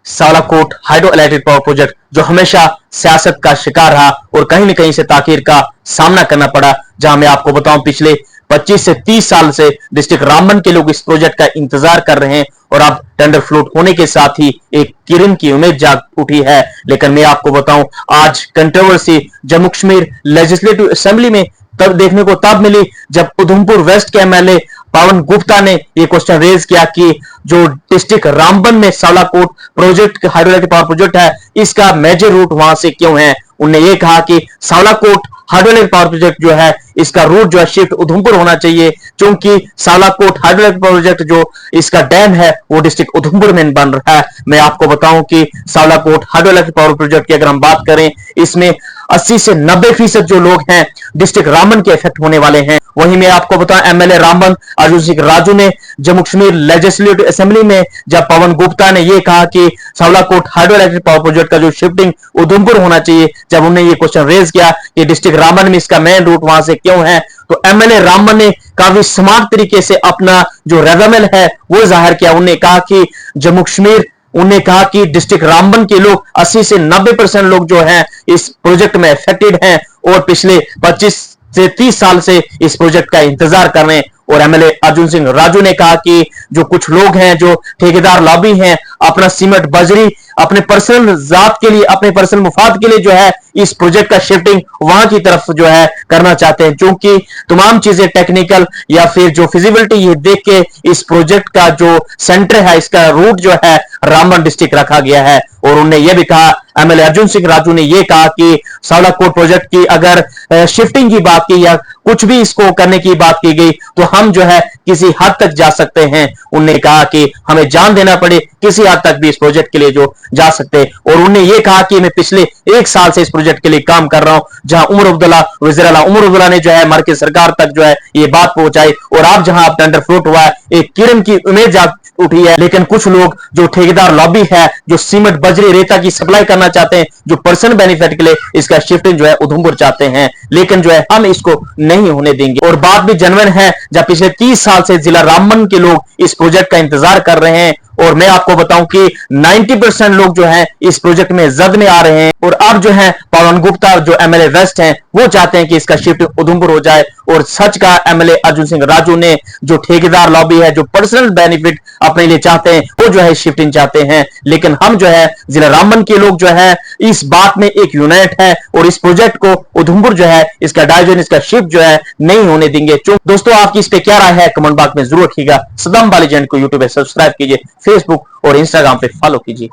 सालाकोट hydro electric power project जो हमेशा सियासत का शिकार रहा और कहीं न कहीं से ताकीर का सामना करना पड़ा। जहां मैं आपको बताऊं पिछले 25 से 30 साल से डिस्ट्रिक्ट रामबन के लोग इस प्रोजेक्ट का इंतजार कर रहे हैं और अब टेंडर फ्लोट होने के साथ ही एक किरण की उम्मीद जाग उठी है। लेकिन मैं आपको बताऊं आज controversy Jammu Kashmir legislative assembly में तब देखने को तब मिली जब उधमपुर वेस्ट के एमएलए पवन गुप्ता ने यह क्वेश्चन रेज किया कि जो डिस्ट्रिक्ट रामबन में Salakot project hydroelectric power project है इसका मेजर रूट वहां से क्यों है। उन्होंने ये कहा कि सालाकोट हाइड्रो इलेक्ट्रिक पावर प्रोजेक्ट जो है इसका रूट जो है शिफ्ट उधमपुर होना चाहिए, क्योंकि सालाकोट हाइड्रो इलेक्ट्रिक पावर प्रोजेक्ट जो इसका डैम है वो डिस्ट्रिक्ट उधमपुर में बन रहा है। मैं आपको बताऊं कि सालाकोट हाइड्रो इलेक्ट्रिक पावर प्रोजेक्ट की अगर हम बात करें इसमें 80 से 90% जो लोग हैं डिस्ट्रिक्ट रामबन के इफेक्ट होने वाले हैं। वहीं मैं आपको बताऊं एमएलए रामबन अर्जुन सिंह राजू ने जम्मू कश्मीर लेजिस्लेटिव असेंबली में जब पवन गुप्ता ने यह कहा कि सालाकोट हाइड्रो इलेक्ट्रिक पावर प्रोजेक्ट का जो शिफ्टिंग उधमपुर होना चाहिए, जब उन्होंने ये क्वेश्चन रेज किया कि डिस्ट्रिक्ट रामबन में इसका मेन रूट वहां से क्यों है, तो एमएलए रामबन ने काफी स्मार्ट तरीके से अपना जो रेजमेल है वो जाहिर किया। उन्होंने कहा कि जम्मू कश्मीर उन्हें कहा कि डिस्ट्रिक्ट रामबन के लोग 80 से 90% लोग जो हैं इस प्रोजेक्ट में अफेक्टेड हैं और पिछले 25 से 30 साल से इस प्रोजेक्ट का इंतजार कर रहे हैं। और एमएलए अर्जुन सिंह राजू ने कहा कि जो कुछ लोग हैं जो ठेकेदार लॉबी हैं अपना सीमेंट बजरी अपने पर्सनल जात के लिए अपने पर्सनल मुफाद के लिए जो है इस प्रोजेक्ट का शिफ्टिंग वहां की तरफ जो है करना चाहते हैं, क्योंकि तमाम चीजें टेक्निकल या फिर जो फिजिबिलिटी ये देख के इस प्रोजेक्ट का जो सेंटर है इसका रूट जो है रामबन डिस्ट्रिक्ट रखा गया है। और उन्होंने यह भी कहा एमएलए अर्जुन सिंह राजू ने यह कहा कि सालाकोट प्रोजेक्ट की अगर शिफ्टिंग की बात की या कुछ भी इसको करने की बात की गई तो हम जो है किसी हद तक जा सकते हैं। उन्होंने कहा कि हमें जान देना पड़े किसी हद तक भी इस प्रोजेक्ट के लिए जो जा सकते हैं। और उन्होंने ये कहा कि मैं पिछले 1 साल से इस प्रोजेक्ट के लिए काम कर रहा हूं, जहां उमर अब्दुल्ला वज़ीर आला उमर अब्दुल्ला ने जो है मरकज़ सरकार तक जो है ये बात पहुंचाई और अब जहां अब टेंडर फ्लोट हुआ है एक किरण की उम्मीद जाग उठी है। लेकिन कुछ लोग जो ठेकेदार लॉबी है जो सीमेंट बजरी रेता की सप्लाई करना चाहते हैं जो पर्सनल बेनिफिट के लिए इसका शिफ्टिंग जो है उधमपुर चाहते हैं, लेकिन जो है हम इसको नहीं होने देंगे। और बात भी जनवन है जब पिछले 30 साल से जिला रामबन के लोग इस प्रोजेक्ट का इंतजार कर रहे हैं और मैं आपको बताऊं कि 90% लोग जो हैं इस प्रोजेक्ट में जद में आ रहे हैं। और अब जो है पवन गुप्ता जो एमएलए वेस्ट हैं वो चाहते हैं कि इसका शिफ्ट उधमपुर हो जाए। और सच का एमएलए अर्जुन सिंह राजू ने जो ठेकेदार लॉबी है जो पर्सनल बेनिफिट अपने लिए चाहते हैं वो जो है शिफ्टिंग चाहते हैं, लेकिन हम जो है जिला रामबन के लोग जो है इस बात में एक यूनाइट है और इस प्रोजेक्ट को उधमपुर जो है इसका डाइवर्जन इसका शिफ्ट जो है नहीं होने देंगे। दोस्तों आपकी इस पे क्या राय है कमेंट बॉक्स में जरूर रखिएगा। सदम बालीजेंट को यूट्यूब पे सब्सक्राइब कीजिए, फेसबुक और इंस्टाग्राम पे फॉलो कीजिए।